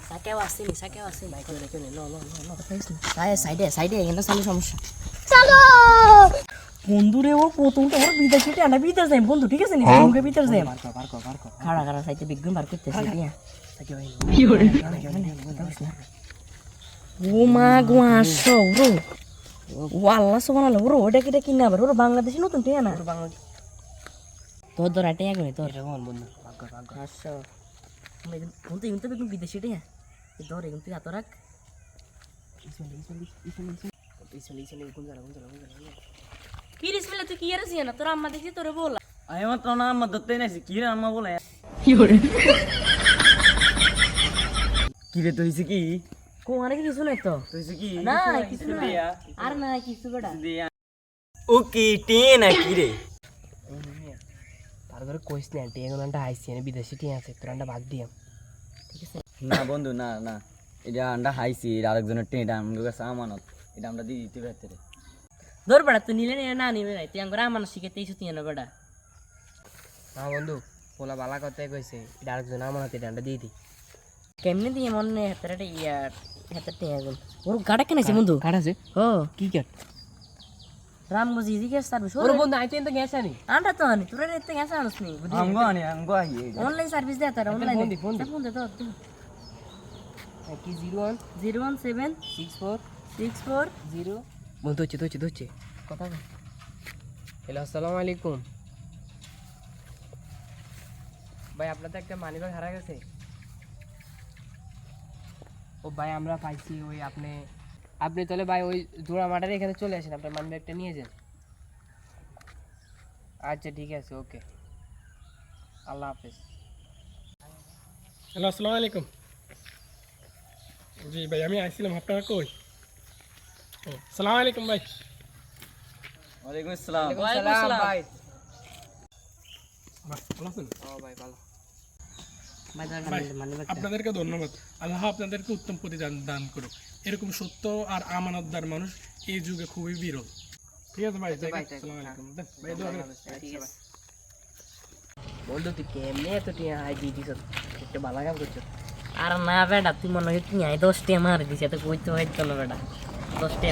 সাকেও আসেনি ভাই চলে সাইডে এখানে সামনে সমস্যা বন্ধু রে ও প্রথমটা ওর বিদেশে টানা বিদেশ যাই বন্ধু ঠিক আছে নি মুখে ভিতর যাই খাড়া সাইতে বিজ্ঞান বার করতেছে দিয়া কি করে ও মা গো আসো ওরো ও আল্লাহ সুবহানাল্লাহ ওরো ওটা কিনা আবার ওরো বাংলাদেশে নতুন টিয়া না তোর ধর আটে আগে তোর বন্ধু আসো বন্ধু কিন্তু বেগুন বিদেশে টিয়া ধর এগুন তুই হাত রাখ কি রিস মিলে তুই কি আর না তোর আম্মা দেখি তোরে বলা আমি মাত্র না আম্মা ধরতে নাইছি কি রে আম্মা বলে কি রে তুই কি কোয়ারে কিছু নাই তো তুই কি না কিছু না আর না কিছু বেটা ওকে টে না কি রে তার ধরে কইস না টিয়া গুলো হাইছি না বিদেশি টিয়া আছে তোর আন্ডা ভাগ দিয়াম ঠিক আছে না বন্ধু না না এটা আন্ডা হাইছি এটা আরেকজনের টেটা আমার কাছে আমানত এটা আমরা দিয়ে দিতে পারতে রে ধর বেটা তুই নিলে না নিবে নাই তুই আঙ্গুর আমার শিখাতে ইস্যু তুই না বেটা না বন্ধু পোলা বালা কথাই কইছে এটা আরেকজন আমানত এটা আন্ডা দিয়ে দি কেমনে দিয়ে মনে হাতের ইয়ার হাতের টিয়া গুলো ওর গাড়া কেন আছে বন্ধু কাট আছে ও কি কাট রামগজি দিকে সার্ভিস ওর বন্ধু আইতে এত গেছে নি আন্ডা তো আনি তোর এতে গেছে আনস নি আমগো আই অনলাইন সার্ভিস দেয় তারা অনলাইন ফোন দে তো কি 01 017 64 64 0 বন্ধু হচ্ছে কথা বল হ্যালো আসসালামু আলাইকুম ভাই আপনার তো একটা মানিব্যাগ হারা গেছে ও ভাই আমরা পাইছি ওই আপনি তাহলে ভাই ওই জোড়া মাটার এখানে চলে আসেন আপনার মানিব্যাগটা নিয়ে যান আচ্ছা ঠিক আছে ওকে আল্লাহ হাফেজ হ্যালো আসসালামু আলাইকুম জি ভাই আমি আইছিলাম আপনারা কই আসসালামু আলাইকুম ভাই ওয়ালাইকুম আসসালাম সালাম ভাই ভালো আছেন ও ভাই ভালো ভাই আপনাদেরকে ধন্যবাদ আল্লাহ আপনাদেরকে উত্তম প্রতিদান দান করুক এরকম সত্য আর আমানতদার মানুষ এই যুগে খুবই বিরল ঠিক আছে ভাই আসসালামু আলাইকুম ভাই দোয়া করেন। বন্ধু তুই কেমনে এত টিয়া হাই দিয়ে দিছ একটা ভালো কাম করছো আর না বেটা তুই মনে হয় তুই 10 টিয়া মার দিছে তো কইতে হইতো না বেটা 10 টিয়া